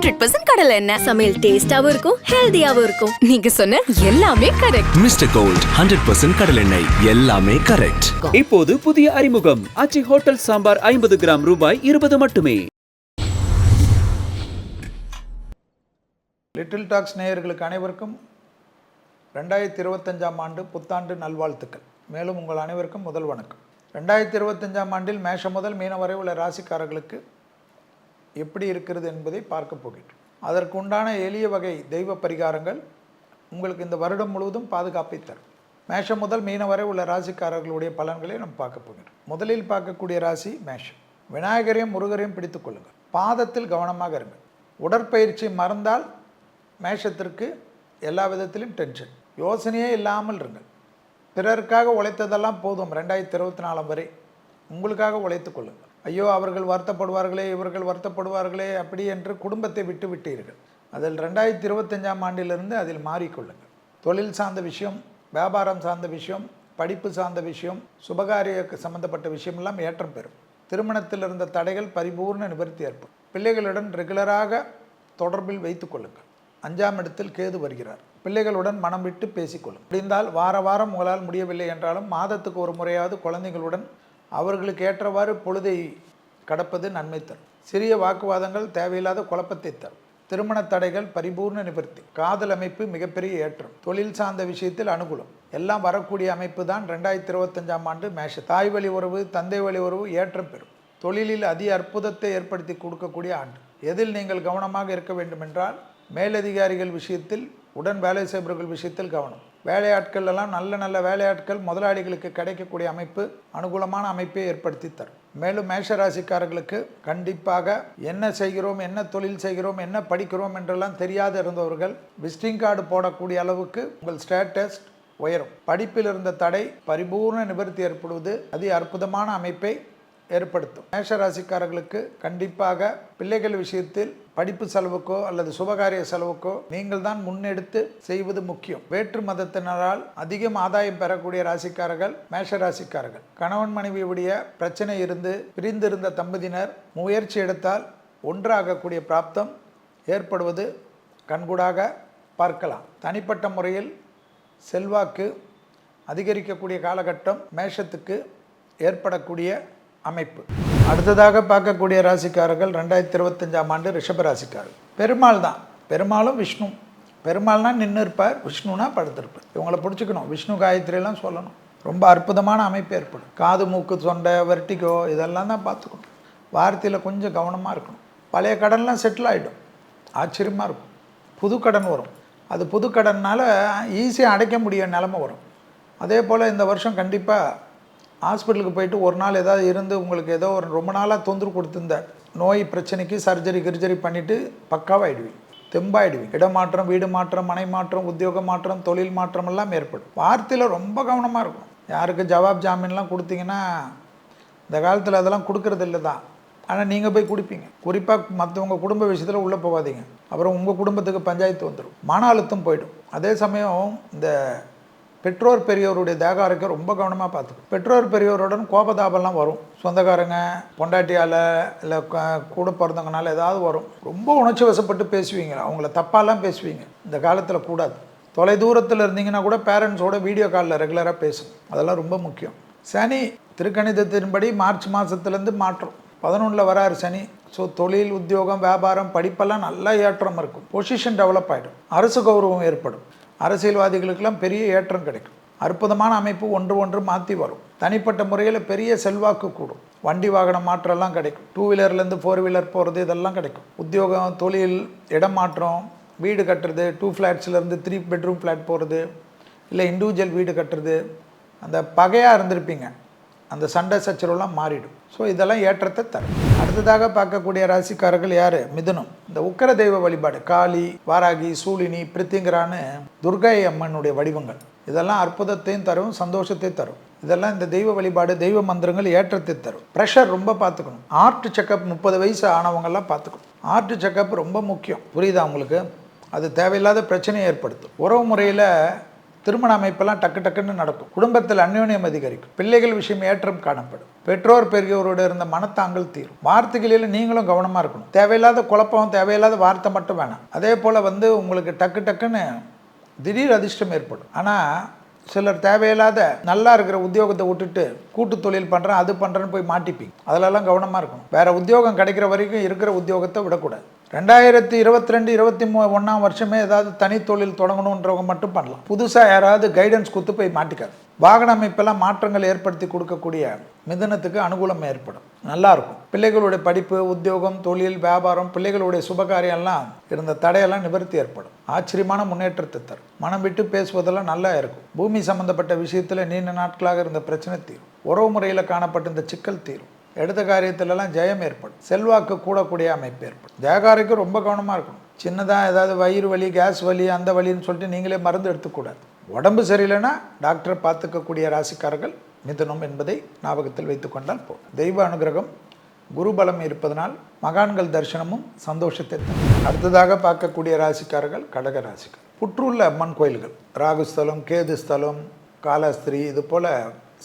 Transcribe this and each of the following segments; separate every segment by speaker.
Speaker 1: 100% கடலை எண்ணெய்.
Speaker 2: சமையல் டேஸ்டாவும் இருக்கும், ஹெல்தியாவும் இருக்கும்.
Speaker 1: நீங்க சொன்ன எல்லாமே கரெக்ட்.
Speaker 3: மிஸ்டர் கோல்ட் 100% கடலெண்ணெய், எல்லாமே கரெக்ட்.
Speaker 4: இப்போது புதிய அறிமுகம் ஆச்சி ஹோட்டல் சாம்பார் 50 கிராம் ரூபாய் 20 மட்டுமே.
Speaker 5: லிட்டில் டாக்ஸ் நேயர்களுக்கு அனைவருக்கும் 2025ஆம் ஆண்டு புத்தாண்டு நல்வாழ்த்துக்கள். மேலும் உங்கள் அனைவருக்கும் முதல் வணக்கம். 2025ஆம் ஆண்டில் மேஷம் முதல் மீனம் வரை உள்ள ராசிக்காரர்களுக்கு எப்படி இருக்கிறது என்பதை பார்க்க போகிறோம். அதற்கு உண்டான எளிய வகை தெய்வ பரிகாரங்கள் உங்களுக்கு இந்த வருடம் முழுவதும் பாதுகாப்பை தரும். மேஷம் முதல் மீனம் வரை உள்ள ராசிக்காரர்களுடைய பலன்களை நம்ம பார்க்க போகிறோம். முதலில் பார்க்கக்கூடிய ராசி மேஷம். விநாயகரையும் முருகரையும் பிடித்து கொள்ளுங்கள். பாதத்தில் கவனமாக இருங்கள். உடற்பயிற்சி மறந்தால் மேஷத்திற்கு எல்லா விதத்திலும் டென்ஷன். யோசனையே இல்லாமல் இருங்கள். பிறருக்காக உழைத்ததெல்லாம் போதும். 2024 வரை உங்களுக்காக உழைத்து கொள்ளுங்கள். ஐயோ அவர்கள் வருத்தப்படுவார்களே, இவர்கள் வருத்தப்படுவார்களே அப்படி என்று குடும்பத்தை விட்டு விட்டீர்கள். அதில் 2025ஆம் ஆண்டிலிருந்து அதில் மாறிக்கொள்ளுங்கள். தொழில் சார்ந்த விஷயம், வியாபாரம் சார்ந்த விஷயம், படிப்பு சார்ந்த விஷயம், சுபகாரிய சம்பந்தப்பட்ட விஷயமெல்லாம் ஏற்றம் பெறும். திருமணத்தில் இருந்த தடைகள் பரிபூர்ண நிவர்த்தி ஏற்படும். பிள்ளைகளுடன் ரெகுலராக தொடர்பில் வைத்துக் கொள்ளுங்கள். 5ஆம் இடத்தில் கேது வருகிறார். பிள்ளைகளுடன் மனம் விட்டு பேசிக்கொள்ளும். முடிந்தால் வாரம் உங்களால் முடியவில்லை என்றாலும் மாதத்துக்கு ஒரு முறையாவது குழந்தைகளுடன் அவர்களுக்கு ஏற்றவாறு பொழுதை கடப்பது நன்மை தரும். சிறிய வாக்குவாதங்கள் தேவையில்லாத குழப்பத்தை தரும். திருமண தடைகள் பரிபூர்ண நிவர்த்தி. காதல் அமைப்பு மிகப்பெரிய ஏற்றம். தொழில் சார்ந்த விஷயத்தில் அனுகூலம். எல்லாம் வரக்கூடிய அமைப்பு தான் 2025ஆம் ஆண்டு மேஷ. தாய் வழி உறவு, தந்தை வழி உறவு ஏற்றம் பெறும். தொழிலில் அற்புதத்தை ஏற்படுத்தி கொடுக்கக்கூடிய ஆண்டு. எதில் நீங்கள் கவனமாக இருக்க வேண்டுமென்றால் மேலதிகாரிகள் விஷயத்தில், உடன் வேலை செய்பவர்கள் விஷயத்தில் கவனம். வேலையாட்கள் எல்லாம் நல்ல வேலையாட்கள் முதலாளிகளுக்கு கிடைக்கக்கூடிய அமைப்பு அனுகூலமான அமைப்பை ஏற்படுத்தி தரும். மேலும் மேஷராசிக்காரர்களுக்கு கண்டிப்பாக என்ன செய்கிறோம், என்ன தொழில் செய்கிறோம், என்ன படிக்கிறோம் என்றெல்லாம் தெரியாது இருந்தவர்கள் விசிட்டிங் கார்டு போடக்கூடிய அளவுக்கு உங்கள் ஸ்டேட்டஸ் உயரும். படிப்பில் இருந்த தடை பரிபூர்ண நிவர்த்தி ஏற்படுவது அற்புதமான அமைப்பை ஏற்படுத்தும். மேஷராசிக்காரர்களுக்கு கண்டிப்பாக பிள்ளைகள் விஷயத்தில் படிப்பு செலவுக்கோ அல்லது சுபகாரிய செலவுக்கோ நீங்கள் தான் முன்னெடுத்து செய்வது முக்கியம். வேற்று மதத்தினரால் அதிகம் ஆதாயம் பெறக்கூடிய ராசிக்காரர்கள் மேஷராசிக்காரர்கள். கணவன் மனைவியுடைய பிரச்சனை இருந்து பிரிந்திருந்த தம்பதியினர் முயற்சி எடுத்தால் ஒன்றாகக்கூடிய பிராப்தம் ஏற்படுவது கண்கூடாக பார்க்கலாம். தனிப்பட்ட முறையில் செல்வாக்கு அதிகரிக்கக்கூடிய காலகட்டம் மேஷத்துக்கு ஏற்படக்கூடிய அமைப்பு. அடுத்ததாக பார்க்கக்கூடிய ராசிக்காரர்கள் 2025ஆம் ஆண்டு ரிஷப ராசிக்காரர்கள். பெருமாள் தான். பெருமாளும் விஷ்ணு. பெருமாள்னா நின்று இருப்பார், விஷ்ணுனா படுத்திருப்பார். இவங்களை பிடிச்சிக்கணும். விஷ்ணு காயத்ரியெல்லாம் சொல்லணும். ரொம்ப அற்புதமான அமைப்பு ஏற்படும். காது மூக்கு தொண்டை வெர்டிகோ இதெல்லாம் தான் பார்த்துக்கணும். வார்த்தையில் கொஞ்சம் கவனமாக இருக்கணும். பழைய கடன்லாம் செட்டில் ஆகிடும். ஆச்சரியமாக இருக்கும். புது கடன் வரும். அது புது கடன்னால் ஈஸியாக அடைக்க முடிய நிலமை வரும். அதே போல் இந்த வருஷம் கண்டிப்பாக ஹாஸ்பிட்டலுக்கு போயிட்டு ஒரு நாள் ஏதாவது இருந்து உங்களுக்கு ஏதோ ஒரு ரொம்ப நாளாக தொந்தரவு கொடுத்துருந்த நோய் பிரச்சனைக்கு சர்ஜரி பண்ணிவிட்டு பக்காவாகிடுவீங்க, தெம்பாயிடுவீங்க. இடமாற்றம், வீடு மாற்றம், மனை மாற்றம், உத்தியோக மாற்றம், தொழில் மாற்றம் எல்லாம் ஏற்படும். வார்த்தையில் ரொம்ப கவனமாக இருக்கும். யாருக்கு ஜவாப் ஜாமீன்லாம் கொடுத்தீங்கன்னா இந்த காலத்தில் அதெல்லாம் கொடுக்கறது இல்லை தான். ஆனால் நீங்கள் போய் குடிப்பீங்க. குறிப்பாக மற்றவங்க குடும்ப விஷயத்தில் உள்ளே போகாதீங்க. அப்புறம் உங்கள் குடும்பத்துக்கு பஞ்சாயத்து வந்துடும். மன அழுத்தம் போயிடும். அதே சமயம் இந்த பெற்றோர் பெரியோருடைய தேக ஆரோக்கியம் ரொம்ப கவனமாக பார்த்துக்கும். பெற்றோர் பெரியோருடன் கோபதாபம்லாம் வரும். சொந்தக்காரங்க பொண்டாட்டியால் இல்லை கூட பிறந்தவங்கனால ஏதாவது வரும். ரொம்ப உணர்ச்சி வசப்பட்டு பேசுவீங்க. அவங்கள தப்பாலாம் பேசுவீங்க. இந்த காலத்தில் கூடாது. தொலை தூரத்தில் இருந்தீங்கன்னா கூட பேரண்ட்ஸோட வீடியோ காலில் ரெகுலராக பேசும். அதெல்லாம் ரொம்ப முக்கியம். சனி திருக்கணிதத்தின்படி மார்ச் மாதத்துலேருந்து மாற்றம் 11 வராரு சனி. ஸோ தொழில், உத்தியோகம், வியாபாரம், படிப்பெல்லாம் நல்லா ஏற்றம் இருக்கும். பொசிஷன் டெவலப் ஆகிடும். அரசு கௌரவம் ஏற்படும். அரசியல்வாதிகளுக்கெல்லாம் பெரிய ஏற்றம் கிடைக்கும். அற்புதமான அமைப்பு ஒன்று மாற்றி வரும். தனிப்பட்ட முறையில் பெரிய செல்வாக்கு கூடும். வண்டி வாகனம் மாற்றம்லாம் கிடைக்கும். 2 வீலர்லேருந்து 4 வீலர் போகிறது இதெல்லாம் கிடைக்கும். உத்தியோகம், தொழில், இடம் மாற்றம், வீடு கட்டுறது, 2 ஃப்ளாட்ஸ்லேருந்து 3 பெட்ரூம் ஃப்ளாட் போகிறது, இல்லை இண்டிவிஜுவல் வீடு கட்டுறது. அந்த பகையாக இருந்திருப்பீங்க, அந்த சண்டை சச்சரவுலாம் மாறிடும். ஸோ இதெல்லாம் ஏற்றத்தை தரும். அடுத்ததாக பார்க்கக்கூடிய ராசிக்காரர்கள் யார்? மிதுனம். இந்த உக்கர தெய்வ வழிபாடு, காளி, வாராகி, சூலினி, பிரித்திங்கரான்னு துர்கை அம்மனுடைய வடிவங்கள் இதெல்லாம் அற்புதத்தையும் தரும், சந்தோஷத்தை தரும். இதெல்லாம் இந்த தெய்வ வழிபாடு, தெய்வ மந்திரங்கள் ஏற்றத்தை தரும். ப்ரெஷர் ரொம்ப பார்த்துக்கணும். ஹார்ட் செக்கப் 30 வயசு ஆனவங்கெல்லாம் பார்த்துக்கணும். ஹார்ட் செக்கப் ரொம்ப முக்கியம். புரியுதா உங்களுக்கு? அது தேவையில்லாத பிரச்சனையை ஏற்படுத்தும். உறவு முறையில் திருமண அமைப்பெல்லாம் டக்கு டக்குன்னு நடக்கும். குடும்பத்தில் அந்யோன்யம் அதிகரிக்கும். பிள்ளைகள் விஷயம் ஏற்றம் காணப்படும். பெற்றோர் பெரியவரோடு இருந்த மனத்தாங்கல் தீரும். வார்த்தைகளில் நீங்களும் கவனமாக இருக்கணும். தேவையில்லாத குழப்பம், தேவையில்லாத வார்த்தை மட்டும் வேணாம். அதே போல் உங்களுக்கு டக்கு டக்குன்னு திடீர் அதிர்ஷ்டம் ஏற்படும். ஆனால் சிலர் தேவையில்லாத நல்லா இருக்கிற உத்தியோகத்தை விட்டுட்டு கூட்டு தொழில் பண்ணுறேன் அது பண்ணுறேன்னு போய் மாட்டிப்பீங்க. அதிலெல்லாம் கவனமாக இருக்கணும். வேறு உத்தியோகம் கிடைக்கிற வரைக்கும் இருக்கிற உத்தியோகத்தை விடக்கூடாது. 2022, 2023 வருஷமே ஏதாவது தனி தொழில் தொடங்கணுன்றவங்க மட்டும் பண்ணலாம். புதுசாக யாராவது கைடன்ஸ் கொடுத்து போய் மாட்டிக்காது. வாகன அமைப்பெல்லாம் மாற்றங்கள் ஏற்படுத்தி கொடுக்கக்கூடிய மிதனத்துக்கு அனுகூலம் ஏற்படும். நல்லாயிருக்கும். பிள்ளைகளுடைய படிப்பு, உத்தியோகம், தொழில், வியாபாரம், பிள்ளைகளுடைய சுபகாரியெல்லாம் இருந்த தடையெல்லாம் நிவர்த்தி ஏற்படும். ஆச்சரியமான முன்னேற்றத்தை தரும். மனம் விட்டு பேசுவதெல்லாம் நல்லா இருக்கும். பூமி சம்பந்தப்பட்ட விஷயத்தில் நீண்ட நாட்களாக இருந்த பிரச்சனை தீரும். உறவு முறையில் காணப்பட்ட இந்த சிக்கல் தீரும். எடுத்த காரியத்திலலாம் ஜெயம் ஏற்படும். செல்வாக்கு கூடக்கூடிய அமைப்பு ஏற்படும். ஜெயகாரிக்கு ரொம்ப கவனமாக இருக்கணும். சின்னதாக ஏதாவது வயிறு வலி, கேஸ் வலி, அந்த வலின்னு சொல்லிட்டு நீங்களே மருந்து எடுத்துக்கூடாது. உடம்பு சரியில்லைன்னா டாக்டரை பார்த்துக்கக்கூடிய ராசிக்காரர்கள் மிதுனம் என்பதை ஞாபகத்தில் வைத்துக்கொண்டால் போதும். தெய்வ அனுகிரகம், குருபலம் இருப்பதனால் மகான்கள் தரிசனமும் சந்தோஷத்தை தரும். அடுத்ததாக பார்க்கக்கூடிய ராசிக்காரர்கள் கடக ராசிக்கார். புற்றுள்ள அம்மன் கோயில்கள், ராகுஸ்தலம், கேது ஸ்தலம், காலஸ்திரி, இது போல்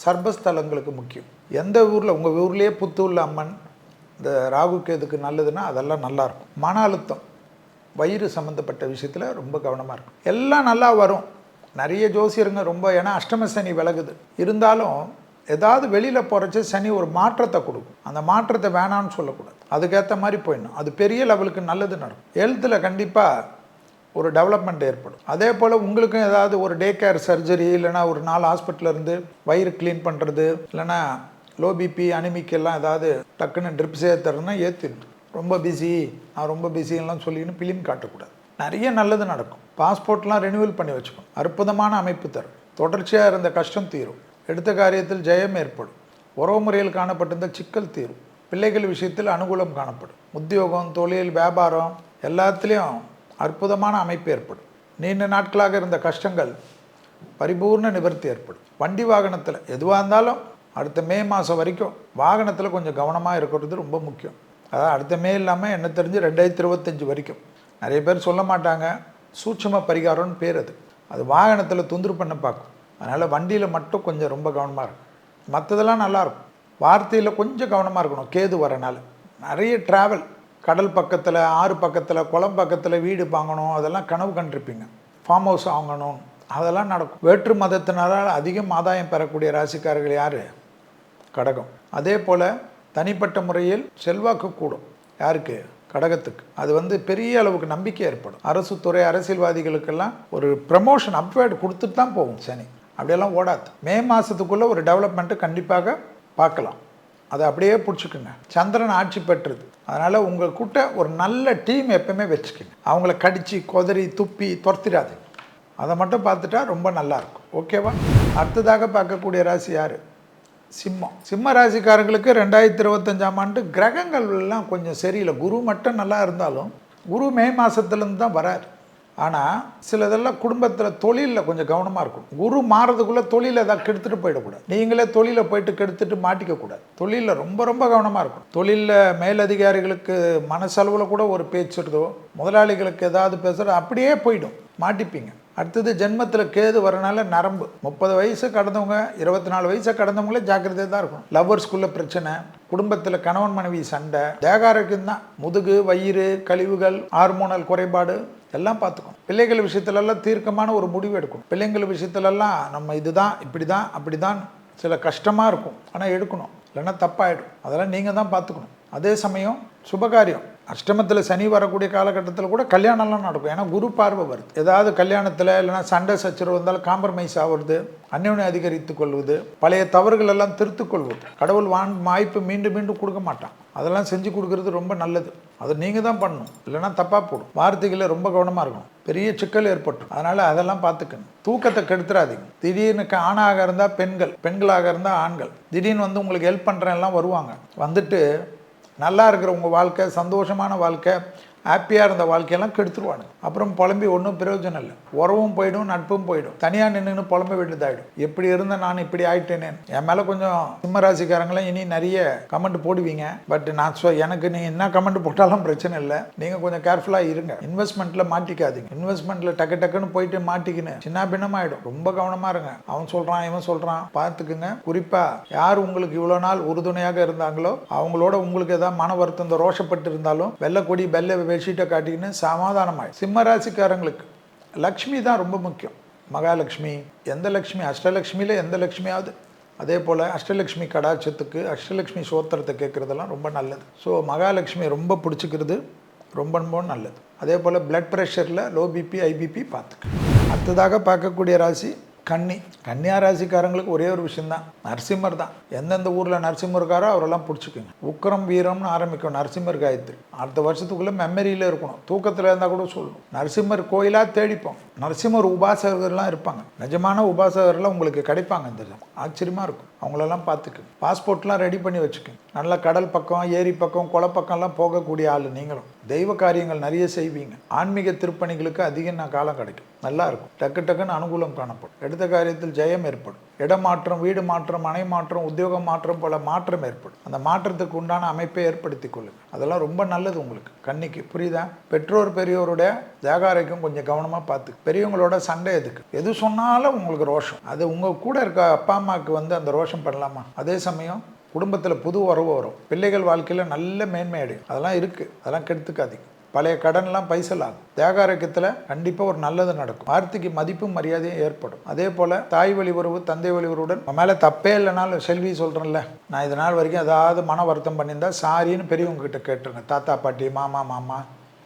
Speaker 5: சர்பஸ்தலங்களுக்கு முக்கியம். எந்த ஊரில், உங்கள் ஊர்லேயே புத்துள்ள அம்மன் இந்த ராகு கேதுக்கு நல்லதுன்னா அதெல்லாம் நல்லாயிருக்கும். மன அழுத்தம், வயிறு சம்மந்தப்பட்ட விஷயத்தில் ரொம்ப கவனமாக இருக்கும். எல்லாம் நல்லா வரும். நிறைய ஜோசியருங்க ரொம்ப, ஏன்னா அஷ்டம சனி விலகுது. இருந்தாலும் ஏதாவது வெளியில் போகிறச்சு சனி ஒரு மாற்றத்தை கொடுக்கும். அந்த மாற்றத்தை வேணான்னு சொல்லக்கூடாது. அதுக்கேற்ற மாதிரி போயிடணும். அது பெரிய லெவலுக்கு நல்லது நடக்கும். ஹெல்த்தில் கண்டிப்பாக ஒரு டெவலப்மெண்ட் ஏற்படும். அதே போல் உங்களுக்கும் ஏதாவது ஒரு டே கேர் சர்ஜரி, இல்லைனா ஒரு 4 ஹாஸ்பிட்டலில் இருந்து வயிறு க்ளீன் பண்ணுறது, இல்லைனா லோ பிபி, அனிமிக் எல்லாம் ஏதாவது டக்குன்னு ட்ரிப்ஸ் ஏற்றுறதுனா ஏற்றிடணும். ரொம்ப பிஸி, நான் ரொம்ப பிஸிலாம் சொல்லின்னு பிலிம் காட்டக்கூடாது. நிறைய நல்லது நடக்கும். பாஸ்போர்ட்லாம் ரெனியூவல் பண்ணி வச்சுக்கணும். அற்புதமான அமைப்பு தரும். தொடர்ச்சியாக இருந்த கஷ்டம் தீரும். எடுத்த காரியத்தில் ஜெயம் ஏற்படும். உறவு முறையில் காணப்பட்டிருந்த சிக்கல் தீரும். பிள்ளைகள் விஷயத்தில் அனுகூலம் காணப்படும். உத்தியோகம், தொழில், வியாபாரம் எல்லாத்துலேயும் அற்புதமான அமைப்பு ஏற்படும். நீண்ட நாட்களாக இருந்த கஷ்டங்கள் பரிபூர்ண நிவர்த்தி ஏற்படும். வண்டி வாகனத்தில் எதுவாக இருந்தாலும் அடுத்த மே மாதம் வரைக்கும் வாகனத்தில் கொஞ்சம் கவனமாக இருக்கிறது ரொம்ப முக்கியம். அதான் அடுத்த மே இல்லாமல் என்ன தெரிஞ்சு 2025 வரைக்கும். நிறைய பேர் சொல்ல மாட்டாங்க, சூட்சும பரிகாரம்னு பேர். அது வாகனத்தில் தொந்தரவு பண்ண பார்க்கும். அதனால் வண்டியில் மட்டும் கொஞ்சம் ரொம்ப கவனமாக இருக்கும். மற்றதெல்லாம் நல்லாயிருக்கும். வார்த்தையில் கொஞ்சம் கவனமாக இருக்கணும். கேது வரனால நிறைய ட்ராவல், கடல் பக்கத்தில், ஆறு பக்கத்தில், குளம் பக்கத்தில் வீடு வாங்கணும், அதெல்லாம் கனவு கண்டிருப்பீங்க. ஃபார்ம் ஹவுஸ் வாங்கணும், அதெல்லாம் நடக்கும். வேற்று மதத்தினரால் அதிகம் ஆதாயம் பெறக்கூடிய ராசிக்காரர்கள் யார்? கடகம். அதே போல் தனிப்பட்ட முறையில் செல்வாக்கு கூடும். யாருக்கு? கடகத்துக்கு. அது பெரிய அளவுக்கு நம்பிக்கை ஏற்படும். அரசு துறை, அரசியல்வாதிகளுக்கெல்லாம் ஒரு ப்ரமோஷன், அப்வேர்டு கொடுத்துட்டு தான் போகும் சனி. அப்படியெல்லாம் ஓடாது. மே மாதத்துக்குள்ளே ஒரு டெவலப்மெண்ட்டு கண்டிப்பாக பார்க்கலாம். அதை அப்படியே பிடிச்சிக்குங்க. சந்திரன் ஆட்சி பெற்றது. அதனால் உங்கள் கூட்ட ஒரு நல்ல டீம் எப்பவுமே வச்சுக்கோங்க. அவங்கள கடித்து கொதறி துப்பி துரத்திடாதீங்க. அதை மட்டும் பார்த்துட்டா ரொம்ப நல்லாயிருக்கும். ஓகேவா? அடுத்ததாக பார்க்கக்கூடிய ராசி யார்? சிம்மம். சிம்ம ராசிக்காரங்களுக்கு 2025ஆம் ஆண்டு கிரகங்கள் எல்லாம் கொஞ்சம் சரியில்லை. குரு மட்டும் நல்லா இருந்தாலும் குரு மே மாதத்துலேருந்து தான் வராரு. ஆனால் சிலதெல்லாம் குடும்பத்தில் தொழிலில் கொஞ்சம் கவனமாக இருக்கும். குரு மாறதுக்குள்ளே தொழிலை ஏதாவது கெடுத்துட்டு போயிடக்கூடாது. நீங்களே தொழிலை போயிட்டு கெடுத்துட்டு மாட்டிக்கக்கூடாது. தொழிலில் ரொம்ப ரொம்ப கவனமாக இருக்கும். தொழிலில் மேலதிகாரிகளுக்கு மனசளவில் கூட ஒரு பேச்சுறதோ, முதலாளிகளுக்கு ஏதாவது பேசுகிறதோ அப்படியே போயிடும், மாட்டிப்பீங்க. அடுத்தது ஜென்மத்தில் கேது வரனால நரம்பு. 30 வயசு கடந்தவங்க, 24 வயசை கடந்தவங்களே ஜாக்கிரதையாக தான் இருக்கும். லவ்வர்ஸ்குள்ளே பிரச்சனை, குடும்பத்தில் கணவன் மனைவி சண்டை, தேகாரோக்கியம் தான். முதுகு, வயிறு, கழிவுகள், ஹார்மோனல் குறைபாடு எல்லாம் பார்த்துக்கணும். பிள்ளைகள் விஷயத்துலலாம் தீர்க்கமான ஒரு முடிவு எடுக்கணும். பிள்ளைங்கள் விஷயத்துலலாம் நம்ம இதுதான், இப்படி தான், அப்படி தான், சில கஷ்டமாக இருக்கும். ஆனால் எடுக்கணும், இல்லைன்னா தப்பாயிடும். அதெல்லாம் நீங்கள் தான் பார்த்துக்கணும். அதே சமயம் சுபகாரியம், அஷ்டமத்தில் சனி வரக்கூடிய காலகட்டத்தில் கூட கல்யாணம்லாம் நடக்கும். ஏன்னா குரு பார்வை வருது. ஏதாவது கல்யாணத்தில் இல்லைனா சண்டை சச்சரவு வந்தாலும் காம்ப்ரமைஸ் ஆகுறது, அந்யோன்யம் அதிகரித்து கொள்வது, பழைய தவறுகள் எல்லாம் திருத்து கொள்வது. கடவுள் வாய்ப்பு மீண்டும் மீண்டும் கொடுக்க மாட்டான். அதெல்லாம் செஞ்சு கொடுக்கறது ரொம்ப நல்லது. அதை நீங்கள் தான் பண்ணணும், இல்லைனா தப்பாக போடும். வார்த்தைகளில் ரொம்ப கவனமாக இருக்கணும். பெரிய சிக்கல் ஏற்பட்டும். அதனால் அதெல்லாம் பார்த்துக்கணும். தூக்கத்தை கெடுத்துறாதீங்க. திடீர்னு ஆணாக இருந்தால் பெண்கள், பெண்களாக இருந்தால் ஆண்கள் திடீர்னு உங்களுக்கு ஹெல்ப் பண்ணுறேன் எல்லாம் வருவாங்க. வந்துட்டு நல்லா இருக்கிற உங்கள் வாழ்க்கை, சந்தோஷமான வாழ்க்கை, ஹாப்பியாக இருந்த வாழ்க்கையெல்லாம் கெடுத்துருவானுங்க. அப்புறம் புலம்பி ஒன்றும் பிரயோஜனம் இல்லை. உறவும் போயிடும், நட்பும் போயிடும். தனியாக நின்று புலம்ப வேண்டியதாயிடும். எப்படி இருந்தேன் நான் இப்படி ஆயிட்டேனே. என் மேலே கொஞ்சம் சிம்ம ராசிக்காரங்களாம் இனி நிறைய கமெண்ட் போடுவீங்க. பட் நான் எனக்கு நீங்கள் என்ன கமெண்ட் போட்டாலும் பிரச்சனை இல்லை. நீங்கள் கொஞ்சம் கேர்ஃபுல்லாக இருங்க. இன்வெஸ்ட்மெண்ட்டில் மாட்டிக்காதீங்க. இன்வெஸ்ட்மெண்ட்டில் டக்குன்னு போயிட்டு மாட்டிக்கின்னு சின்ன பின்னமாயிடும். ரொம்ப கவனமாக இருங்க. அவன் சொல்கிறான் இவன் சொல்கிறான் பார்த்துக்குங்க. குறிப்பாக யார் உங்களுக்கு இவ்வளோ நாள் உறுதுணையாக இருந்தாங்களோ அவங்களோட உங்களுக்கு ஏதாவது மன வருத்தம் இந்த ரோஷப்பட்டு இருந்தாலும் வெள்ளை கொடி வெள்ளை பெட்ஷீட்டை காட்டிக்கின்னு சமாதானமாயிடும். சிம்ம ராசிக்காரங்களுக்கு லக்ஷ்மி தான் ரொம்ப முக்கியம். மகாலட்சுமி, எந்த லக்ஷ்மி, அஷ்டலக்ஷ்மியில் எந்த லக்ஷ்மியாவது. அதே போல் அஷ்டலக்ஷ்மி கடாட்சத்துக்கு அஷ்டலக்ஷ்மி சோத்திரத்தை கேட்குறதெல்லாம் ரொம்ப நல்லது. ஸோ மகாலட்சுமி ரொம்ப பிடிச்சிக்கிறது ரொம்ப ரொம்ப நல்லது. அதே போல் பிளட் ப்ரெஷரில் லோ பிபி ஐபிபி பார்த்துக்கு. அடுத்ததாக பார்க்கக்கூடிய ராசி கன்னியா ராசிக்காரங்களுக்கு ஒரே ஒரு விஷயம்தான், நரசிம்மர் தான். எந்தெந்த ஊரில் நரசிம்மர் இருக்காரோ அவரெல்லாம் பிடிச்சிக்குங்க. உக்கரம் வீரம்னு ஆரம்பிக்கும் நரசிம்மர் காயத்ரி. அடுத்த வருஷத்துக்குள்ளே மெமரியில் இருக்கணும். தூக்கத்தில் இருந்தால் கூட சொல்லணும். நரசிம்மர் கோயிலாக தேடிப்போம். நரசிம்மர் உபாசகர்லாம் இருப்பாங்க. நிஜமான உபாசகர்லாம் உங்களுக்கு கிடைப்பாங்க. இந்த ஆச்சரியமாக இருக்கும். அவங்களெல்லாம் பார்த்துக்குங்க. பாஸ்போர்ட்லாம் ரெடி பண்ணி வச்சுக்கோங்க. நல்ல கடல் பக்கம், ஏரி பக்கம், குளை பக்கம்லாம் போகக்கூடிய ஆள் நீங்களும். தெய்வ காரியங்கள் நிறைய செய்வீங்க. ஆன்மீக திருப்பணிகளுக்கு அதிகம் காலம் கிடைக்கும். நல்லா இருக்கும். டக்குன்னு அனுகூலம் காணப்படும். எடுத்த காரியத்தில் ஜெயம் ஏற்படும். இடமாற்றம், வீடு மாற்றம், மனை மாற்றம், உத்தியோக மாற்றம் போல மாற்றம் ஏற்படும். அந்த மாற்றத்துக்கு உண்டான அமைப்பை ஏற்படுத்தி கொள்ளுங்க. அதெல்லாம் ரொம்ப நல்லது உங்களுக்கு கன்னிக்கு. புரியுதா? பெற்றோர் பெரியோருடைய தேகாரைக்கும் கொஞ்சம் கவனமாக பார்த்து. பெரியவங்களோட சண்டை எது சொன்னாலும் உங்களுக்கு ரோஷம். அது உங்கள் கூட இருக்க அப்பா அம்மாவுக்கு அந்த ரோஷம் பண்ணலாமா? அதே சமயம் குடும்பத்தில் புது உறவு வரும். பிள்ளைகள் வாழ்க்கையில் நல்ல மேன்மை அடையும். அதெல்லாம் இருக்குது. அதெல்லாம் கெடுத்துக்காதீங்க. பழைய கடன்லாம் பைசல் ஆகும். தேகாரக்கத்தில் கண்டிப்பாக ஒரு நல்லது நடக்கும். வார்த்தைக்கு மதிப்பும் மரியாதையும் ஏற்படும். அதே போல் தாய் வழி உறவு, தந்தை வழி உறவுடன் மேலே தப்பே இல்லைனாலும் செல்வி சொல்கிறேன்ல, நான் இதனால் வரைக்கும் ஏதாவது மன வருத்தம் பண்ணியிருந்தா சாரின்னு பெரியவங்க கிட்ட கேட்டுருங்க. தாத்தா பாட்டி, மாமா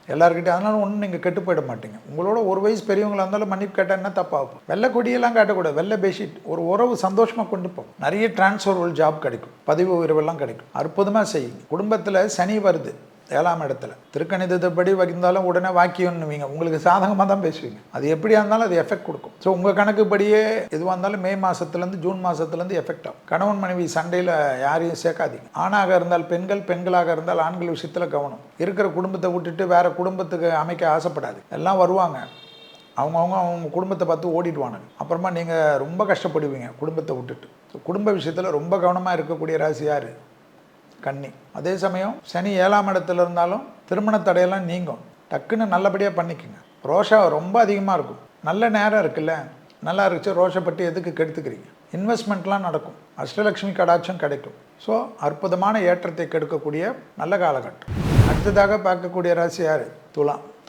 Speaker 5: எல்லாருக்கிட்டே. அதனால ஒன்றும் நீங்கள் கெட்டு போயிட மாட்டீங்க. உங்களோட ஒரு வயசு பெரியவங்களா இருந்தாலும் மன்னிப்பு கேட்டால் என்ன தப்பாகும்? வெள்ளை கொடியெல்லாம் காட்டக்கூடாது. வெள்ளை பெட்ஷீட். ஒரு உறவு சந்தோஷமாக கொண்டு போகும். நிறைய டிரான்ஸ்ஃபர் ஜாப் கிடைக்கும். பதவி உயர்வெல்லாம் கிடைக்கும். அற்புதமாக செய்யுங்க. குடும்பத்தில் சனி வருது 7ஆம் இடத்துல. திருக்கணிதப்படி வந்தாலும் உடனே வாக்கியம்னுவீங்க. உங்களுக்கு சாதகமாக தான் பேசுவீங்க. அது எப்படியா இருந்தாலும் அது எஃபெக்ட் கொடுக்கும். ஸோ உங்கள் கணக்குப்படியே எதுவாக இருந்தாலும் மே மாதத்துலேருந்து ஜூன் மாதத்துலேருந்து எஃபெக்ட் ஆகும். கணவன் மனைவி சண்டையில் யாரையும் சேர்க்காதீங்க. ஆணாக இருந்தால் பெண்கள், பெண்களாக இருந்தால் ஆண்கள் விஷயத்தில் கவனம். இருக்கிற குடும்பத்தை விட்டுட்டு வேறு குடும்பத்துக்கு அமைக்க ஆசைப்படாது. எல்லாம் வருவாங்க. அவங்க குடும்பத்தை பார்த்து ஓடிடுவானுங்க. அப்புறமா நீங்கள் ரொம்ப கஷ்டப்படுவீங்க குடும்பத்தை விட்டுட்டு. ஸோ குடும்ப விஷயத்தில் ரொம்ப கவனமாக இருக்கக்கூடிய ராசி யார்? கன்னி. அதே சமயம் சனி 7ஆம் இடத்துல இருந்தாலும் திருமண தடையெல்லாம் நீங்கும். டக்குன்னு நல்லபடியாக பண்ணிக்கோங்க. ரோஷா ரொம்ப அதிகமாக இருக்கும். நல்ல நேரம் இருக்குல்ல, நல்லா இருந்துச்சு. ரோஷப்பட்டு எதுக்கு கெடுத்துக்கிறீங்க? இன்வெஸ்ட்மெண்ட்லாம் நடக்கும். அஷ்டலக்ஷ்மி கடாட்சம் கிடைக்கும். ஸோ அற்புதமான ஏற்றத்தை கெடுக்கக்கூடிய நல்ல காலகட்டம். அடுத்ததாக பார்க்கக்கூடிய ராசி யார்?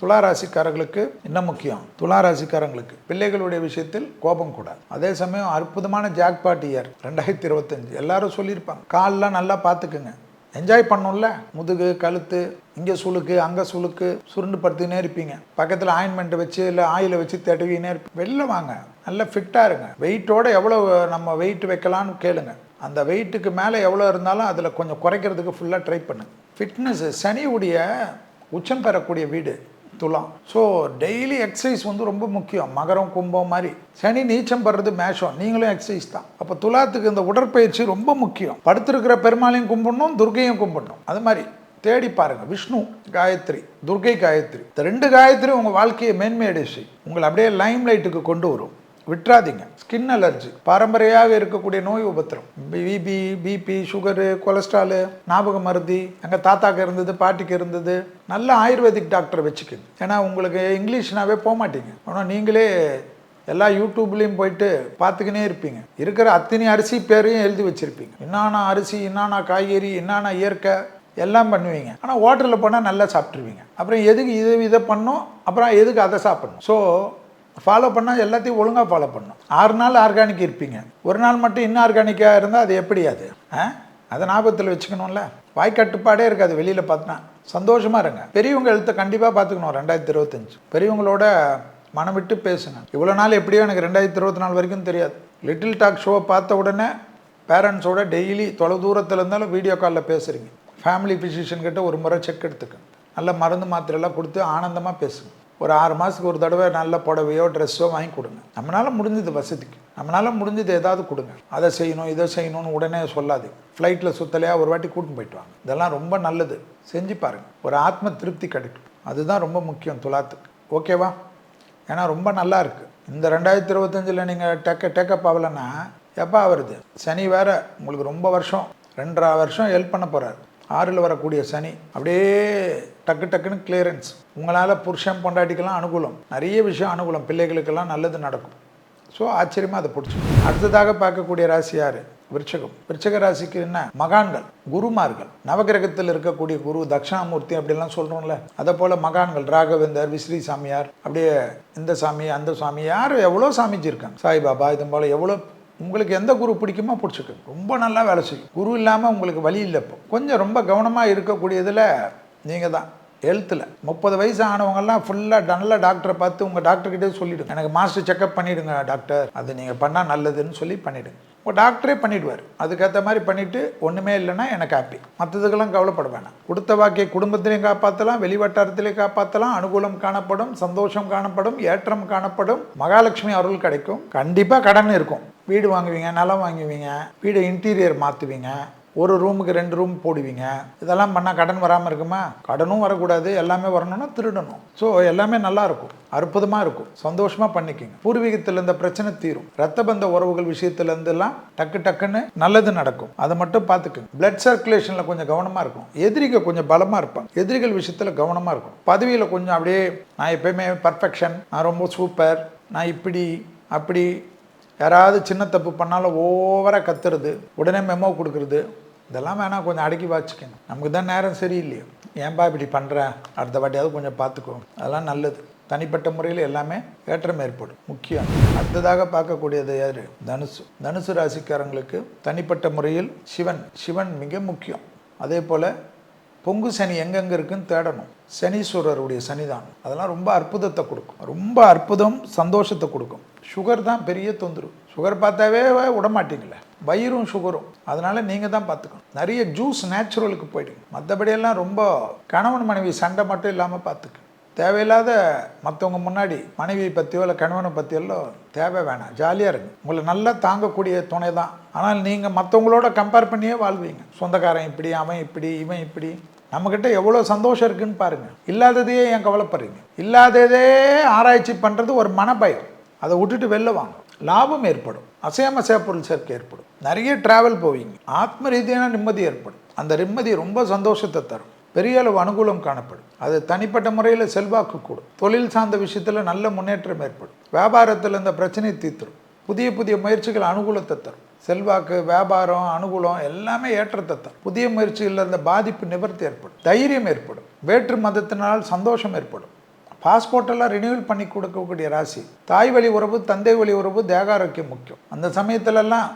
Speaker 5: துலா ராசிக்காரர்களுக்கு என்ன முக்கியம்? துலா ராசிக்காரங்களுக்கு பிள்ளைகளுடைய விஷயத்தில் கோபம் கூடாது. அதே சமயம் அற்புதமான ஜாக்பாட் இயர் 2025. எல்லாரும் சொல்லியிருப்பாங்க. கால்லாம் நல்லா பார்த்துக்குங்க. என்ஜாய் பண்ணோம்ல. முதுகு, கழுத்து, இங்கே சுளுக்கு, அங்கே சுளுக்கு, சுருண்டு படுத்துக்கினே இருப்பீங்க. பக்கத்தில் ஆயின்மெண்ட்டை வச்சு இல்லை ஆயிலை வச்சு தடவினே இருப்பீங்க. வெளில வாங்க, நல்லா ஃபிட்டாக இருங்க. வெயிட்டோட எவ்வளோ நம்ம வெயிட் வைக்கலான்னு கேளுங்க. அந்த வெயிட்டுக்கு மேலே எவ்வளோ இருந்தாலும் அதில் கொஞ்சம் குறைக்கிறதுக்கு ஃபுல்லாக ட்ரை பண்ணுங்க. ஃபிட்னஸ் சனியுடைய உச்சம் பெறக்கூடிய வீடு துலாம். ஸோ டெய்லி எக்ஸசைஸ் ரொம்ப முக்கியம். மகரம், கும்பம் மாதிரி. சனி நீச்சம் படுறது மேஷம். நீங்களும் எக்ஸசைஸ் தான். அப்போ துலாத்துக்கு இந்த உடற்பயிற்சி ரொம்ப முக்கியம். படுத்திருக்கிற பெருமாளையும் கும்பிடணும், துர்க்கையும் கும்பிடணும். அது மாதிரி தேடி பாருங்கள். விஷ்ணு காயத்ரி, துர்க்கை காயத்ரி. இந்த 2 காயத்ரி உங்கள் வாழ்க்கையை மேன்மையடை செய்யும். உங்களை அப்படியே லைம் லைட்டுக்கு கொண்டு வரும். விட்டுறாதீங்க. ஸ்கின் அலர்ஜி, பாரம்பரியாக இருக்கக்கூடிய நோய் உபத்திரம், பிபி, சுகரு, கொலஸ்ட்ராலு, ஞாபக மருதி, எங்கள் தாத்தாக்கு இருந்தது, பாட்டிக்கு இருந்தது. நல்ல ஆயுர்வேதிக் டாக்டரை வச்சுக்கோங்க. ஏன்னா உங்களுக்கு இங்கிலீஷ்னாவே போக மாட்டீங்க. ஆனால் நீங்களே எல்லா யூடியூப்லேயும் போயிட்டு பார்த்துக்கினே இருப்பீங்க. இருக்கிற அத்தனை அரிசி பேரையும் எழுதி வச்சுருப்பீங்க. என்னென்ன அரிசி, என்னென்ன காய்கறி, என்னென்ன இயற்கை எல்லாம் பண்ணுவீங்க. ஆனால் ஹோட்டலில் போனால் நல்லா சாப்பிட்ருவீங்க. அப்புறம் எதுக்கு இதை பண்ணோம், அப்புறம் எதுக்கு அதை சாப்பிடணும்? ஸோ ஃபாலோ பண்ணால் எல்லாத்தையும் ஒழுங்காக ஃபாலோ பண்ணணும். 6 நாள் ஆர்கானிக் இருப்பீங்க. ஒரு நாள் மட்டும் இன்னும் ஆர்கானிக்காக இருந்தால் அது எப்படி? அதை ஞாபகத்தில் வச்சுக்கணும்ல. வாய்க்கட்டுப்பாடே இருக்காது வெளியில் பார்த்தா. சந்தோஷமாக இருங்க. பெரியவங்க எழுத்தை கண்டிப்பாக பார்த்துக்கணும். 2025 பெரியவங்களோட மனம் விட்டு பேசுங்க. இவ்வளோ நாள் எப்படியோ எனக்கு 2024 வரைக்கும் தெரியாது. லிட்டில் டாக் ஷோவை பார்த்த உடனே பேரண்ட்ஸோட டெய்லி தூரத்தில் இருந்தாலும் வீடியோ காலில் பேசுகிறீங்க. ஃபேமிலி ஃபிசிஷியன் கிட்ட ஒரு முறை செக் எடுத்துக்கங்க. நல்ல மருந்து மாத்திரைலாம் கொடுத்து ஆனந்தமாக பேசுங்க. ஒரு 6 மாதத்துக்கு ஒரு தடவை நல்ல புடவையோ ட்ரெஸ்ஸோ வாங்கி கொடுங்க. நம்மளால் முடிஞ்சது வசதிக்கு, நம்மளால் முடிஞ்சது ஏதாவது கொடுங்க. அதை செய்யணும் இதை செய்யணும்னு உடனே சொல்லாது. ஃப்ளைட்டில் சுற்றலையாக ஒரு வாட்டி கூட்டின்னு போயிட்டு வாங்க. இதெல்லாம் ரொம்ப நல்லது. செஞ்சு பாருங்கள். ஒரு ஆத்ம திருப்தி கிடைக்கும். அதுதான் ரொம்ப முக்கியம் துலாத்துக்கு. ஓகேவா? ஏன்னா ரொம்ப நல்லா இருக்குது. இந்த 2025 நீங்கள் டேக்கப் ஆகலைன்னா எப்போ வருது? சனி வேறு உங்களுக்கு ரொம்ப வருஷம் 2.5 வருஷம் ஹெல்ப் பண்ண போகிறார். 6ல் வரக்கூடிய சனி அப்படியே டக்குன்னு கிளியரன்ஸ். உங்களால் புருஷன் பொண்டாட்டிக்கெல்லாம் அனுகூலம், நிறைய விஷயம் அனுகூலம், பிள்ளைகளுக்கெல்லாம் நல்லது நடக்கும். ஸோ ஆச்சரியமாக அதை பிடிச்சி. அடுத்ததாக பார்க்கக்கூடிய ராசி யார்? விருச்சகம். விருச்சக ராசிக்கு என்ன? மகான்கள், குருமார்கள். நவகிரகத்தில் இருக்கக்கூடிய குரு தட்சிணாமூர்த்தி அப்படிலாம் சொல்கிறோம்ல, அதை போல் மகான்கள், ராகவேந்தர், விஸ்ரீ சாமியார், அப்படியே இந்த சாமி அந்த சாமி, யார் எவ்வளோ சாமிஜி இருக்காங்க, சாய்பாபா, இது போல் எவ்வளோ. உங்களுக்கு எந்த குரு பிடிக்குமோ பிடிச்சிக்கு, ரொம்ப நல்லா வேலை செய்யும். குரு இல்லாமல் உங்களுக்கு வழி இல்லை. இப்போ கொஞ்சம் ரொம்ப கவனமாக இருக்கக்கூடியதில் நீங்கள் தான். ஹெல்த்தில் 30 வயசு ஆனவங்கெல்லாம் ஃபுல்லாக நல்ல டாக்டரை பார்த்து உங்கள் டாக்டர்கிட்டே சொல்லிவிடுங்க, எனக்கு மாஸ்டர் செக்அப் பண்ணிவிடுங்க டாக்டர், அது நீங்கள் பண்ணால் நல்லதுன்னு சொல்லி பண்ணிவிடுங்க. உங்கள் டாக்டரே பண்ணிவிடுவார். அதுக்கேற்ற மாதிரி பண்ணிவிட்டு ஒன்றுமே இல்லைன்னா எனக்கு ஹாப்பி, மற்றதுக்கெல்லாம் கவலைப்பட வேணாம். கொடுத்த வாக்கிய குடும்பத்திலையும் காப்பாற்றலாம், வெளிவட்டாரத்திலையும் காப்பாற்றலாம், அனுகூலம் காணப்படும், சந்தோஷம் காணப்படும், ஏற்றம் காணப்படும், மகாலட்சுமி அருள் கிடைக்கும். கண்டிப்பாக கடன் இருக்கும். வீடு வாங்குவீங்க, நிலம் வாங்குவீங்க, வீடு இன்டீரியர் மாற்றுவீங்க, ஒரு ரூமுக்கு 2 ரூம் போடுவீங்க. இதெல்லாம் பண்ணால் கடன் வராமல் இருக்குமா? கடனும் வரக்கூடாது, எல்லாமே வரணும்னா திருடணும். ஸோ எல்லாமே நல்லா இருக்கும், அற்புதமாக இருக்கும், சந்தோஷமாக பண்ணிக்கிங்க. பூர்வீகத்தில் இருந்த பிரச்சனை தீரும். ரத்த பந்த உறவுகள் விஷயத்துலேருந்துலாம் டக்குன்னு நல்லது நடக்கும். அதை மட்டும் பார்த்துக்குங்க. பிளட் சர்க்குலேஷனில் கொஞ்சம் கவனமாக இருக்கும். எதிரிகள் கொஞ்சம் பலமாக இருப்பாங்க, எதிரிகள் விஷயத்தில் கவனமாக இருக்கும். பதவியில் கொஞ்சம் அப்படியே நான் எப்பயுமே பர்ஃபெக்ஷன், நான் ரொம்ப சூப்பர், நான் இப்படி அப்படி, யாராவது சின்ன தப்பு பண்ணாலும் ஓவராக கத்துறது, உடனே மெமோ கொடுக்குறது, இதெல்லாம் வேணால் கொஞ்சம் அடக்கி வச்சுக்கணும். நமக்கு தான் நேரம் சரியில்லையோ, ஏன்பா இப்படி பண்ணுறேன், அடுத்த வாட்டியாவது கொஞ்சம் பார்த்துக்கோ, அதெல்லாம் நல்லது. தனிப்பட்ட முறையில் எல்லாமே ஏற்றம் ஏற்படும், முக்கியம். அடுத்ததாக பார்க்கக்கூடியது யார்? தனுசு. தனுசு ராசிக்காரங்களுக்கு தனிப்பட்ட முறையில் சிவன் மிக முக்கியம். அதே போல் பொங்கு சனி எங்கெங்கே இருக்குன்னு தேடணும். சனீஸ்வரருடைய சனிதானம் அதெல்லாம் ரொம்ப அற்புதத்தை கொடுக்கும், ரொம்ப அற்புதம், சந்தோஷத்தை கொடுக்கும். சுகர் தான் பெரிய தொந்தரவு. சுகர் பார்த்தாவே விடமாட்டீங்களே, வயிறும் சுகரும். அதனால் நீங்கள் தான் பார்த்துக்கணும். நிறைய ஜூஸ் நேச்சுரலுக்கு போயிடுங்க. மற்றபடியெல்லாம் ரொம்ப கணவன் மனைவி சண்டை மட்டும் இல்லாமல் பார்த்துக்க. தேவையில்லாத மற்றவங்க முன்னாடி மனைவியை பற்றியோ இல்லை கணவனை பற்றியோ தேவை வேணாம். ஜாலியாக இருங்க. உங்களை நல்லா தாங்கக்கூடிய துணை தான். ஆனால் நீங்கள் மற்றவங்களோட கம்பேர் பண்ணியே வாழ்வீங்க. சொந்தக்காரன் இப்படி, அவன் இப்படி, இவன் இப்படி. நம்மக்கிட்ட எவ்வளோ சந்தோஷம் இருக்குன்னு பாருங்கள். இல்லாததையே ஏன் கவலைப்படுறீங்க? இல்லாததே ஆராய்ச்சி பண்ணுறது ஒரு மனபயம். அதை விட்டுட்டு வெளில வாங்க. லாபம் ஏற்படும், அசையாமசையா பொருள் சேர்க்கை ஏற்படும், நிறைய டிராவல் போவீங்க, ஆத்ம ரீதியான நிம்மதி ஏற்படும். அந்த நிம்மதி ரொம்ப சந்தோஷத்தை தரும், பெரிய அளவு அனுகூலம் காணப்படும். அது தனிப்பட்ட முறையில் செல்வாக்கு கூடும். தொழில் சார்ந்த விஷயத்தில் நல்ல முன்னேற்றம் ஏற்படும். வியாபாரத்தில் இந்த பிரச்சனையை தீர்த்துரும். புதிய முயற்சிகள் அனுகூலத்தை தரும். செல்வாக்கு, வியாபாரம், அனுகூலம் எல்லாமே ஏற்றத்தை தரும். புதிய முயற்சிகளில் இருந்த பாதிப்பு நிவர்த்தி ஏற்படும், தைரியம் ஏற்படும். வேற்று மதத்தினால் சந்தோஷம் ஏற்படும். பாஸ்போர்ட்டெல்லாம் ரினியூவல் பண்ணி கொடுக்கக்கூடிய ராசி. தாய் வழி உறவு, தந்தை வழி உறவு, தேக ஆரோக்கியம் முக்கியம். அந்த சமயத்திலலாம்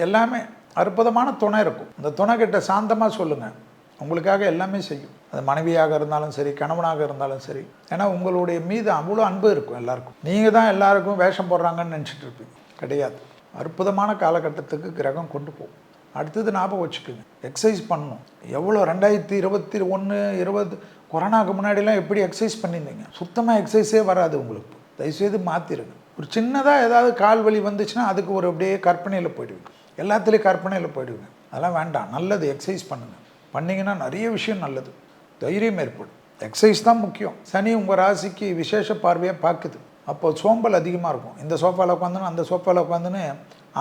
Speaker 5: எல்லாமே அற்புதமான துணை இருக்கும். அந்த துணை கிட்ட சாந்தமாக சொல்லுங்கள், உங்களுக்காக எல்லாமே செய்யும். அது மனைவியாக இருந்தாலும் சரி, கணவனாக இருந்தாலும் சரி. ஏன்னா உங்களுடைய மீது அவ்வளோ அன்பு இருக்கும் எல்லாருக்கும். நீங்கள் தான் எல்லாருக்கும் வேஷம் போடுறாங்கன்னு நினச்சிட்டு இருப்பீங்க, கிடையாது. அற்புதமான காலகட்டத்துக்கு கிரகம் கொண்டு போகும். அடுத்தது ஞாபகம் வச்சுக்கோங்க, எக்ஸசைஸ் பண்ணணும். எவ்வளோ 2021, 20 கொரோனாவுக்கு முன்னாடிலாம் எப்படி எக்ஸசைஸ் பண்ணியிருந்தீங்க? சுத்தமாக எக்ஸசைஸே வராது உங்களுக்கு. தயவுசெய்து மாற்றிடுங்க. ஒரு சின்னதாக ஏதாவது கால் வலி வந்துச்சுன்னா அதுக்கு ஒரு அப்படியே கற்பனையில் போயிடுவீங்க, எல்லாத்துலேயும் கற்பனையில் போயிடுவீங்க. அதெல்லாம் வேண்டாம். நல்லது, எக்ஸசைஸ் பண்ணுங்கள். பண்ணிங்கன்னா நிறைய விஷயம் நல்லது, தைரியம் ஏற்படும். எக்ஸசைஸ் தான் முக்கியம். சனி உங்கள் ராசிக்கு விசேஷ பார்வையாக பார்க்குது. அப்போ சோம்பல் அதிகமாக இருக்கும். இந்த சோஃபாவில் உட்காந்துன்னு அந்த சோஃபாவில் உட்காந்துன்னு,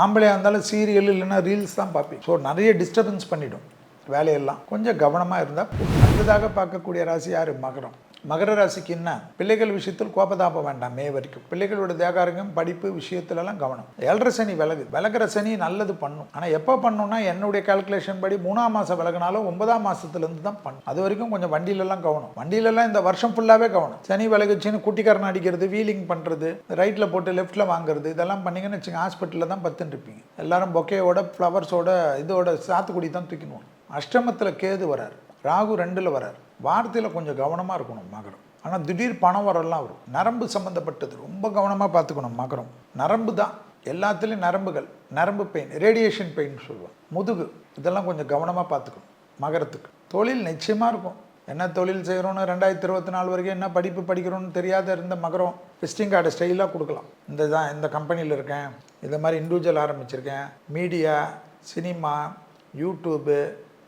Speaker 5: ஆம்பளையாக இருந்தாலும் சீரியல் இல்லைன்னா ரீல்ஸ் தான் பார்ப்பேன். ஸோ நிறைய டிஸ்டர்பன்ஸ் பண்ணிவிடும் வேலையெல்லாம். கொஞ்சம் கவனமாக இருந்தால். அடுத்ததாக பார்க்கக்கூடிய ராசி யார்? மகரம். மகர ராசிக்கு என்ன? பிள்ளைகள் விஷயத்தில் கோபதாபம் வேண்டாம். மே வரைக்கும் பிள்ளைகளோட தேகாரங்கம், படிப்பு விஷயத்துலலாம் கவனம். 7.5 சனி விலகிற சனி நல்லது பண்ணும். ஆனால் எப்போ பண்ணணும்னா என்னுடைய கால்குலேஷன் படி 3ஆம் மாதம் விலகினாலும் 9ஆம் மாதத்துலேருந்து தான் பண்ணும். அது வரைக்கும் கொஞ்சம் வண்டியிலலாம் கவனம். வண்டியிலலாம் இந்த வருஷம் ஃபுல்லாகவே கவனம். சனி விலகுச்சின்னு குட்டிக்காரன் அடிக்கிறது, வீலிங் பண்ணுறது, ரைட்டில் போட்டு லெஃப்ட்டில் வாங்குறது, இதெல்லாம் பண்ணிங்கன்னு வச்சுங்க, ஹாஸ்பிட்டலில் தான் பத்துன்னு இருப்பீங்க. எல்லாரும் பொக்கேயோட, ஃப்ளவர்ஸோட, இதோட சாத்துக்குடி தான் தூக்கிடுவோம். அஷ்டமத்தில் கேது வரார், ராகு 2ல் வரார். வார்த்தையில் கொஞ்சம் கவனமாக இருக்கணும் மகரம். ஆனால் திடீர் பணம் வரலாம் வரும். நரம்பு சம்மந்தப்பட்டது ரொம்ப கவனமாக பார்த்துக்கணும் மகரம். நரம்பு தான் எல்லாத்துலேயும், நரம்புகள், நரம்பு பெயின், ரேடியேஷன் பெயின் சொல்லுவோம், முதுகு, இதெல்லாம் கொஞ்சம் கவனமாக பார்த்துக்கணும் மகரத்துக்கு. தொழில் நிச்சயமாக இருக்கும். என்ன தொழில் செய்கிறோன்னு 2024 வரைக்கும் என்ன படிப்பு படிக்கிறோன்னு தெரியாத இருந்த மகரம் விசிட்டிங் கார்டு ஸ்டைலாக கொடுக்கலாம். இந்த கம்பெனியில் இருக்கேன், இந்த மாதிரி இண்டிவிஜுவல் ஆரம்பிச்சிருக்கேன், மீடியா, சினிமா, யூடியூப்பு,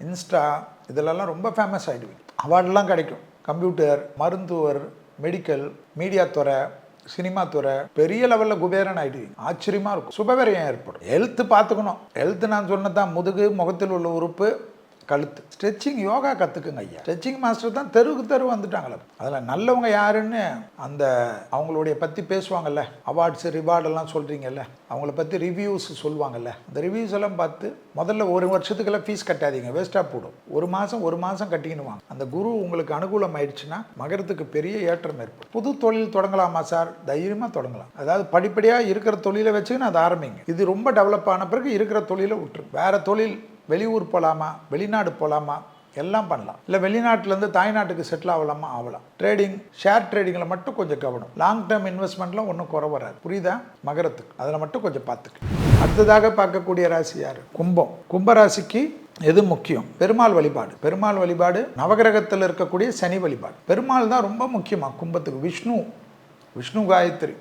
Speaker 5: இன்ஸ்டா, இதிலெல்லாம் ரொம்ப ஃபேமஸ் ஆகிடுவீங்க. அவார்டெலாம் கிடைக்கும். கம்ப்யூட்டர், மருத்துவர், மெடிக்கல், மீடியா துறை, சினிமா துறை, பெரிய லெவலில் குபேரன் ஆகிடுவீங்க. ஆச்சரியமாக இருக்கும். சுபவிரயம் ஏற்படும். ஹெல்த்து பார்த்துக்கணும். ஹெல்த்து நான் சொன்னதான் முதுகு, முகத்தில் உள்ள உறுப்பு, கழுத்து. ஸ்ட்ரெச்சிங், யோகா கற்றுக்குங்க ஐயா. ஸ்ட்ரெச்சிங் மாஸ்டர் தான் தெருவுக்கு தெரு வந்துட்டாங்களே. அதில் நல்லவங்க யாருன்னு அந்த அவங்களுடைய பற்றி பேசுவாங்கல்ல, அவார்ட்ஸ் ரிவார்டெல்லாம் சொல்கிறீங்கல்ல, அவங்கள பற்றி ரிவ்யூஸ் சொல்லுவாங்கல்ல, அந்த ரிவ்யூஸ் எல்லாம் பார்த்து முதல்ல ஒரு வருஷத்துக்கெல்லாம் ஃபீஸ் கட்டாதீங்க, வேஸ்ட்டாக போடும். ஒரு மாதம் கட்டிக்கிடுவாங்க. அந்த குரு உங்களுக்கு அனுகூலம் ஆயிடுச்சுன்னா மகரத்துக்கு பெரிய ஏற்றம் ஏற்படும். புது தொழில் தொடங்கலாமா சார்? தைரியமாக தொடங்கலாம். அதாவது படிப்படியாக இருக்கிற தொழிலை வச்சுக்கின்னு அதை ஆரம்பிங்க. இது ரொம்ப டெவலப் ஆன பிறகு இருக்கிற தொழிலை விட்டுரு. வேறு தொழில், வெளியூர் போகலாமா, வெளிநாடு போகலாமா, எல்லாம் பண்ணலாம். இல்லை வெளிநாட்டிலேருந்து தாய்நாட்டுக்கு செட்டில் ஆகலாமா, ஆகலாம். ட்ரேடிங், ஷேர் ட்ரேடிங்கில் மட்டும் கொஞ்சம் கவனம். லாங் டேர்ம் இன்வெஸ்ட்மெண்ட்லாம் ஒன்றும் குறை வராது. புரியுதா? மகரத்துக்கு அதில் மட்டும் கொஞ்சம் பார்த்துக்கு. அடுத்ததாக பார்க்கக்கூடிய ராசி யார்? கும்பம். கும்பராசிக்கு எது முக்கியம்? பெருமாள் வழிபாடு. பெருமாள் வழிபாடு, நவகிரகத்தில் இருக்கக்கூடிய சனி வழிபாடு. பெருமாள் தான் ரொம்ப முக்கியமாக கும்பத்துக்கு. விஷ்ணு காயத்ரி,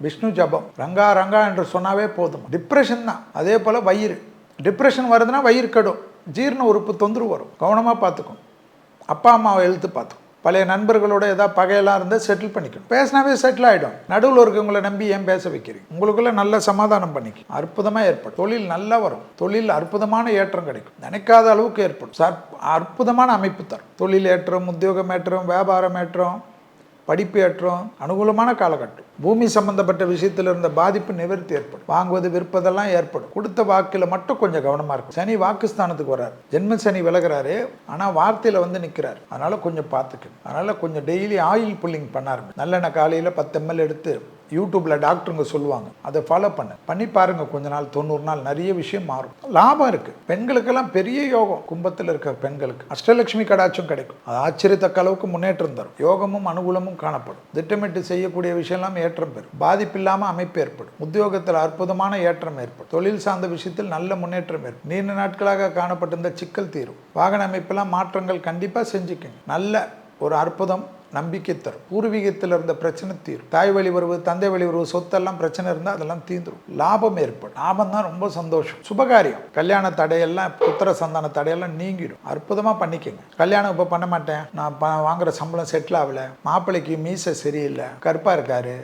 Speaker 5: விஷ்ணு ஜபம், ரங்கா ரங்கா என்று சொன்னாவே போதும். டிப்ரெஷன் தான். அதே போல் வயிறு, டிப்ரெஷன் வருதுன்னா வயிறு கெடும், ஜீரண உறுப்பு தொந்தரவு வரும். கவனமாக பார்த்துக்கும். அப்பா அம்மாவை எழுத்து பார்த்துக்கும். பழைய நண்பர்களோட ஏதாவது பகையெல்லாம் இருந்தால் செட்டில் பண்ணிக்கணும். பேசினாவே செட்டில் ஆகிடும். நடுவில் இருக்கவங்களை நம்பி ஏன் பேச வைக்கிறீங்க? உங்களுக்குள்ள நல்ல சமாதானம் பண்ணிக்க. அற்புதமாக ஏற்படும். தொழில் நல்லா வரும். தொழில் அற்புதமான ஏற்றம் கிடைக்கும். நினைக்காத அளவுக்கு ஏற்படும். அற்புதமான அமைப்பு தரும். தொழில் ஏற்றம், உத்தியோகம் ஏற்றம், வியாபாரம் ஏற்றம், படிப்பு ஏற்றம், அனுகூலமான காலகட்டம். பூமி சம்பந்தப்பட்ட விஷயத்தில் இருந்த பாதிப்பு நிவர்த்தி ஏற்படும். வாங்குவது, விற்பதெல்லாம் ஏற்படும். கொடுத்த வாக்கில் மட்டும் கொஞ்சம் கவனமாக இருக்கும். சனி வாக்குஸ்தானத்துக்கு வர்றாரு. ஜென்ம சனி விலகிறாரு, ஆனால் வார்த்தையில் வந்து நிற்கிறார். அதனால் கொஞ்சம் பார்த்துக்கணும். அதனால் கொஞ்சம் டெய்லி ஆயில் புல்லிங் பண்ணாருங்க. நல்லெண்ணெய் காலையில் 10 ml எடுத்து யூடியூப்பில் டாக்டருங்க சொல்லுவாங்க, அதை ஃபாலோ பண்ணி பாருங்கள். கொஞ்ச நாள், 90 நாள், நிறைய விஷயம் மாறும். லாபம் இருக்குது. பெண்களுக்கெல்லாம் பெரிய யோகம். கும்பத்தில் இருக்க பெண்களுக்கு அஷ்டலட்சுமி கடாட்சம் கிடைக்கும். அது ஆச்சரியத்தக்க அளவுக்கு முன்னேற்றம் தரும். யோகமும் அனுகூலமும் காணப்படும். திட்டமிட்டு செய்யக்கூடிய விஷயம்லாம் ஏற்றம் பெறும். பாதிப்பில்லாமல் அமைப்பு ஏற்படும். உத்தியோகத்தில் அற்புதமான ஏற்றம் ஏற்படும். தொழில் சார்ந்த விஷயத்தில் நல்ல முன்னேற்றம் ஏற்படும். நீண்ட நாட்களாக காணப்பட்டிருந்த சிக்கல் தீரும். வாகன அமைப்பெல்லாம் மாற்றங்கள் கண்டிப்பாக செஞ்சுக்கங்க. நல்ல ஒரு அற்புதம், நம்பிக்கை தரும். பூர்வீகத்தில் இருந்த பிரச்சனை தீரும். தாய் வழி உறவு, தந்தை வழி உறவு, சொத்தெல்லாம் பிரச்சனை இருந்தால் அதெல்லாம் தீந்துடும். லாபம் ஏற்படும். லாபம் தான் ரொம்ப சந்தோஷம். சுபகாரியம், கல்யாண தடையெல்லாம், புத்திர சந்தான தடையெல்லாம் நீங்கிடும். அற்புதமாக பண்ணிக்கங்க. கல்யாணம் இப்போ பண்ண மாட்டேன், நான் வாங்குற சம்பளம் செட்டில் ஆகலை, மாப்பிள்ளைக்கு மீசை சரியில்லை, கருப்பாக இருக்காரு,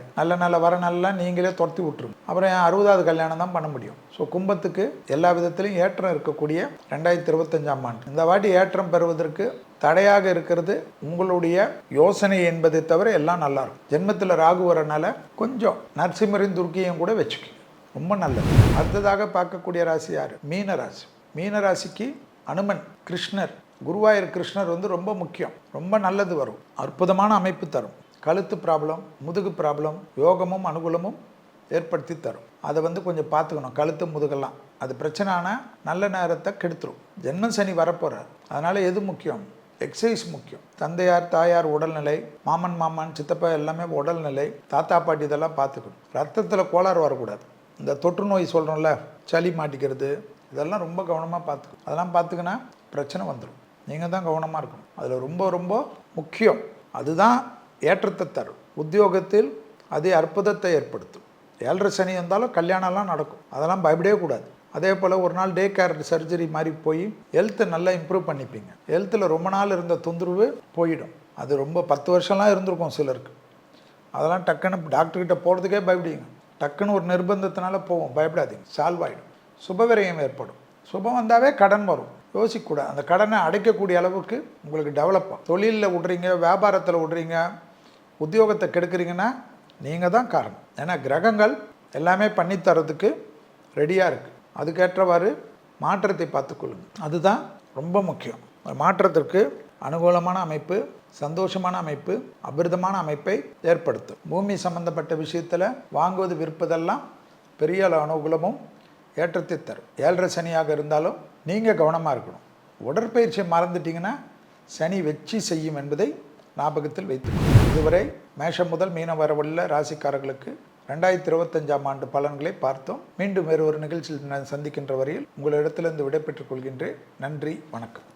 Speaker 5: நல்ல வரநெல்லாம் நீங்களே துரத்தி விட்டுருங்க. அப்புறம் 60வது கல்யாணம் தான் பண்ண முடியும். ஸோ கும்பத்துக்கு எல்லா விதத்திலையும் ஏற்றம் இருக்கக்கூடிய 2025ஆம் ஆண்டு. இந்த வாட்டி ஏற்றம் பெறுவதற்கு தடையாக இருக்கிறது உங்களுடைய யோசனை என்பதை தவிர எல்லாம் நல்லா இருக்கும். ஜென்மத்தில் ராகு வரனால கொஞ்சம் நரசிம்மரின் துர்க்கியும் கூட வச்சுக்கோங்க, ரொம்ப நல்லது. அடுத்ததாக பார்க்கக்கூடிய ராசி யார்? மீனராசி. மீனராசிக்கு அனுமன், கிருஷ்ணர், குருவாயூர் கிருஷ்ணர் வந்து ரொம்ப முக்கியம். ரொம்ப நல்லது வரும். அற்புதமான அமைப்பு தரும். கழுத்து ப்ராப்ளம், முதுகு ப்ராப்ளம், யோகமும் அனுகூலமும் ஏற்படுத்தி தரும். அதை வந்து கொஞ்சம் பார்த்துக்கணும். கழுத்து, முதுகெல்லாம் அது பிரச்சனை ஆனால் நல்ல நேரத்தை கெடுத்துரும். ஜென்ம சனி வரப்போகிறார். அதனால் எது முக்கியம்? எக்ஸசைஸ் முக்கியம். தந்தையார், தாயார் உடல்நிலை, மாமன், சித்தப்பா எல்லாமே உடல்நிலை, தாத்தா பாட்டி இதெல்லாம் பார்த்துக்கணும். ரத்தத்தில் கோளாறு வரக்கூடாது. இந்த தொற்று நோய் சொல்கிறோம்ல, சளி மாட்டிக்கிறது, இதெல்லாம் ரொம்ப கவனமாக பார்த்துக்கணும். அதெல்லாம் பார்த்துக்கினா பிரச்சனை வந்துடும். நீங்கள் தான் கவனமாக இருக்கணும். அதில் ரொம்ப ரொம்ப முக்கியம். அதுதான் ஏற்றத்தை தரும். உத்தியோகத்தில் அதே அற்புதத்தை ஏற்படுத்தும். 7.5 சனி வந்தாலும் கல்யாணம்லாம் நடக்கும். அதெல்லாம் பயப்படவே கூடாது. அதே போல் ஒரு நாள் டே கேர் சர்ஜரி மாதிரி போய் ஹெல்த்தை நல்லா இம்ப்ரூவ் பண்ணிப்பீங்க. ஹெல்த்தில் ரொம்ப நாள் இருந்த தொந்தரவு போயிடும். அது ரொம்ப 10 வருஷம்லாம் இருந்திருக்கும் சிலருக்கு. அதெல்லாம் டக்குன்னு டாக்டர்கிட்ட போகிறதுக்கே பயப்படுவீங்க. டக்குன்னு ஒரு நிர்பந்தத்தினால போவோம், பயப்படாதீங்க, சால்வ் ஆகிடும். சுபவிரயம் ஏற்படும். சுபம் வந்தாவே கடன் வரும், யோசிக்கக்கூடாது. அந்த கடனை அடைக்கக்கூடிய அளவுக்கு உங்களுக்கு டெவலப் ஆகும். தொழிலில் விட்றீங்க, வியாபாரத்தில் விட்றீங்க, உத்தியோகத்தை கெடுக்குறீங்கன்னா நீங்கள் தான் காரணம். ஏன்னா கிரகங்கள் எல்லாமே பண்ணித்தரதுக்கு ரெடியாக இருக்குது. அதுக்கேற்றவாறு மாற்றத்தை பார்த்துக்கொள்ளுங்க. அதுதான் ரொம்ப முக்கியம். மாற்றத்திற்கு அனுகூலமான அமைப்பு, சந்தோஷமான அமைப்பு, அபிர்தமான அமைப்பை ஏற்படுத்தும். பூமி சம்பந்தப்பட்ட விஷயத்தில் வாங்குவது, விற்பதெல்லாம் பெரிய அனுகூலமும் ஏற்றத்தை தரும். 7.5 சனியாக இருந்தாலும் நீங்கள் கவனமாக இருக்கணும். உடற்பயிற்சியை மறந்துட்டிங்கன்னா சனி வெற்றி செய்யும் என்பதை ஞாபகத்தில் வைத்துக்கணும். இதுவரை மேஷம் முதல் மீனம் வரவுள்ள ராசிக்காரர்களுக்கு 2025ஆம் ஆண்டு பலன்களை பார்த்தோம். மீண்டும் வேறு ஒரு நிகழ்ச்சியில் சந்திக்கின்ற வரையில் உங்களிடத்திலிருந்து விடைபெற்றுக் கொள்கின்றேன். நன்றி, வணக்கம்.